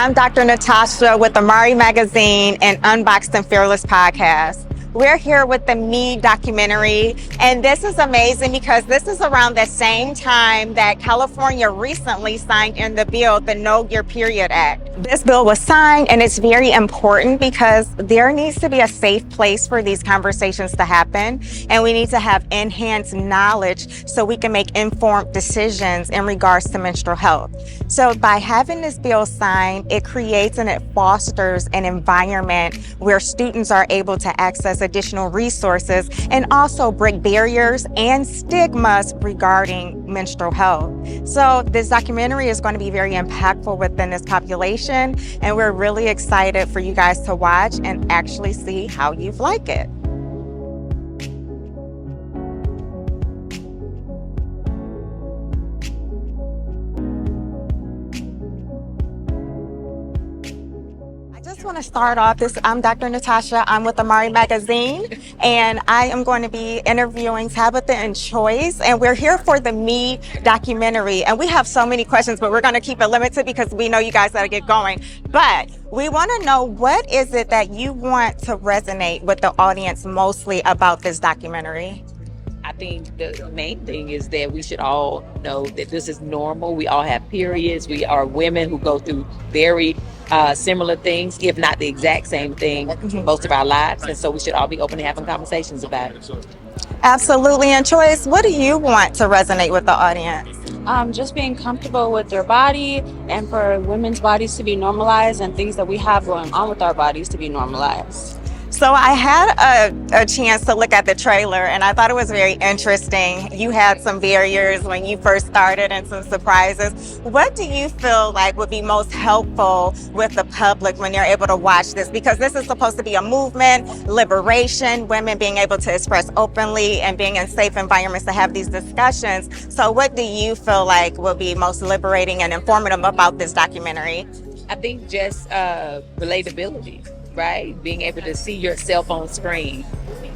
I'm Dr. Natasha with Amari Magazine and Unboxed and Fearless podcast. We're here with the Me documentary, and this is amazing because this is around the same time that California recently signed in the bill, the No Your Period Act. This bill was signed, and it's very important because there needs to be a safe place for these conversations to happen, and we need to have enhanced knowledge so we can make informed decisions in regards to menstrual health. So by having this bill signed, it creates and it fosters an environment where students are able to access additional resources and also break barriers and stigmas regarding menstrual health. So this documentary is going to be very impactful within this population, and we're really excited for you guys to watch and actually see how you like it. I want to start off I'm Dr. Natasha. I'm with Amari Magazine, and I am going to be interviewing Tabitha and Choyce, and we're here for the Me documentary. And we have so many questions, but we're going to keep it limited because we know you guys got to get going. But we want to know, what is it that you want to resonate with the audience mostly about this documentary? I think the main thing is that we should all know that this is normal. We all have periods. We are women who go through very similar things, if not the exact same thing, most of our lives. And so we should all be open to having conversations about it. Absolutely. And Choyce, what do you want to resonate with the audience? Just being comfortable with their body, and for women's bodies to be normalized, and things that we have going on with our bodies to be normalized. So I had a chance to look at the trailer, and I thought it was very interesting. You had some barriers when you first started and some surprises. What do you feel like would be most helpful with the public when they're able to watch this? Because this is supposed to be a movement, liberation, women being able to express openly and being in safe environments to have these discussions. So what do you feel like will be most liberating and informative about this documentary? I think just relatability. Right? Being able to see yourself on screen.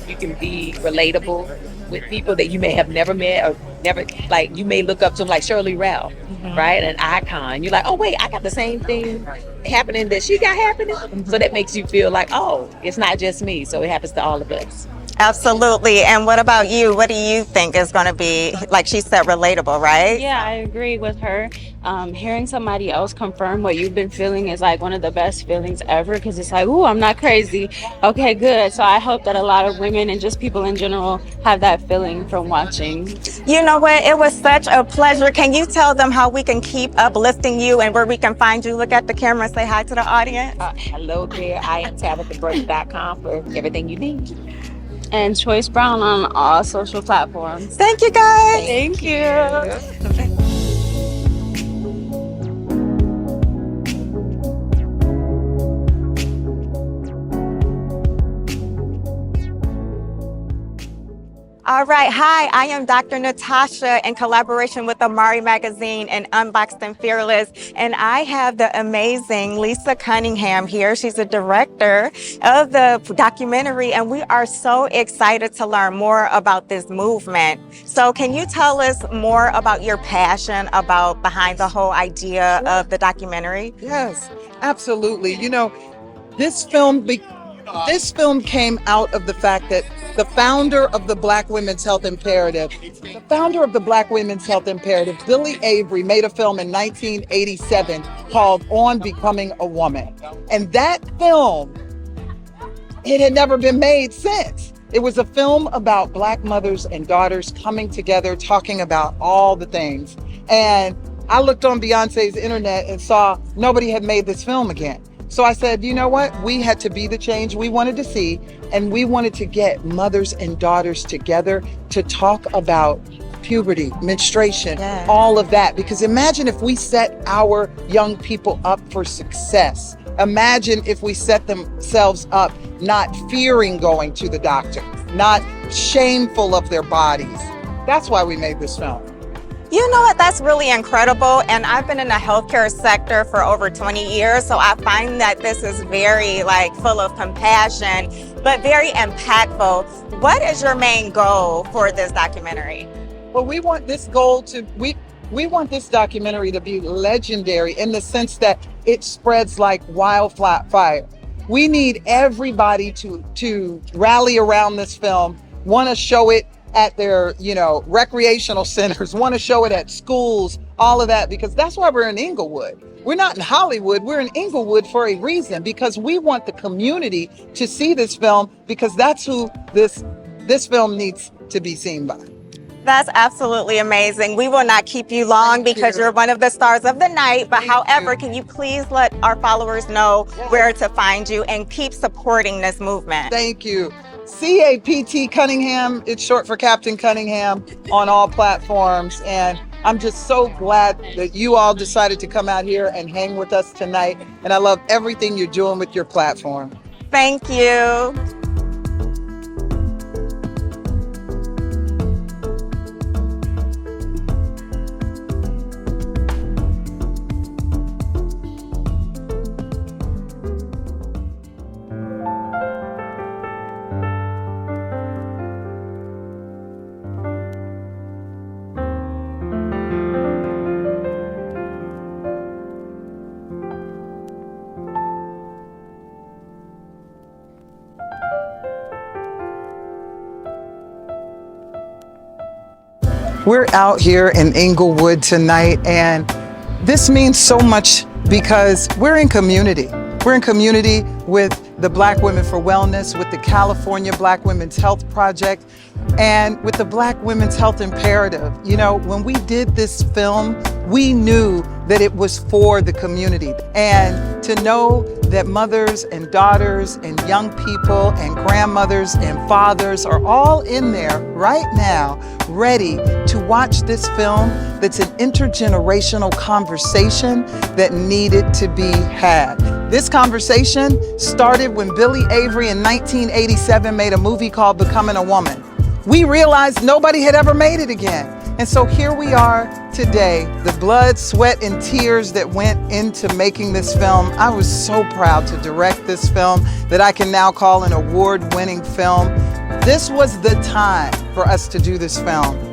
You can be relatable with people that you may have never met or never, like you may look up to them, like Shirley Ralph, right? An icon. You're like, oh wait, I got the same thing happening that she got happening. So that makes you feel like, oh, it's not just me. So it happens to all of us. Absolutely. And what about you? What do you think is going to be, like she said, relatable, right? Yeah, I agree with her. Hearing somebody else confirm what you've been feeling is like one of the best feelings ever, because it's like, ooh, I'm not crazy. Okay, good. So I hope that a lot of women and just people in general have that feeling from watching. You know what? It was such a pleasure. Can you tell them how we can keep uplifting you and where we can find you? Look at the camera and say hi to the audience. Hello there. I am TabithaBrown.com for everything you need. And Choyce Brown on all social platforms. Thank you, guys. Thank you. All right. Hi, I am Dr. Natasha in collaboration with Amari Magazine and Unboxed and Fearless. And I have the amazing Lisa Cunningham here. She's the director of the documentary, and we are so excited to learn more about this movement. So can you tell us more about your passion behind the whole idea of the documentary? Yes, absolutely. You know, this film came out of the fact that the founder of the Black Women's Health Imperative, Billy Avery, made a film in 1987 called On Becoming a Woman. And that film, it had never been made since. It was a film about Black mothers and daughters coming together, talking about all the things. And I looked on Beyonce's internet and saw nobody had made this film again. So I said, you know what? We had to be the change we wanted to see, and we wanted to get mothers and daughters together to talk about puberty, menstruation, all of that. Because imagine if we set our young people up for success. Imagine if we set themselves up not fearing going to the doctor, not shameful of their bodies. That's why we made this film. You know what? That's really incredible. And I've been in the healthcare sector for over 20 years. So I find that this is very full of compassion, but very impactful. What is your main goal for this documentary? Well, we want this goal We want this documentary to be legendary in the sense that it spreads like wildfire. We need everybody to rally around this film, want to show it at their, recreational centers, want to show it at schools, all of that, because that's why we're in Inglewood. We're not in Hollywood. We're in Inglewood for a reason, because we want the community to see this film, because that's who this film needs to be seen by. That's absolutely amazing. We will not keep you long because you're one of the stars of the night. But however, can you please let our followers know where to find you and keep supporting this movement? Thank you. CAPT Cunningham, it's short for Captain Cunningham, on all platforms. And I'm just so glad that you all decided to come out here and hang with us tonight. And I love everything you're doing with your platform. Thank you. We're out here in Inglewood tonight, and this means so much because we're in community. We're in community with the Black Women for Wellness, with the California Black Women's Health Project, and with the Black Women's Health Imperative. When we did this film, we knew that it was for the community. And to know that mothers and daughters and young people and grandmothers and fathers are all in there right now, ready to watch this film that's an intergenerational conversation that needed to be had. This conversation started when Billy Avery in 1987 made a movie called Becoming a Woman. We realized nobody had ever made it again. And so here we are today, the blood, sweat, and tears that went into making this film. I was so proud to direct this film that I can now call an award-winning film. This was the time for us to do this film.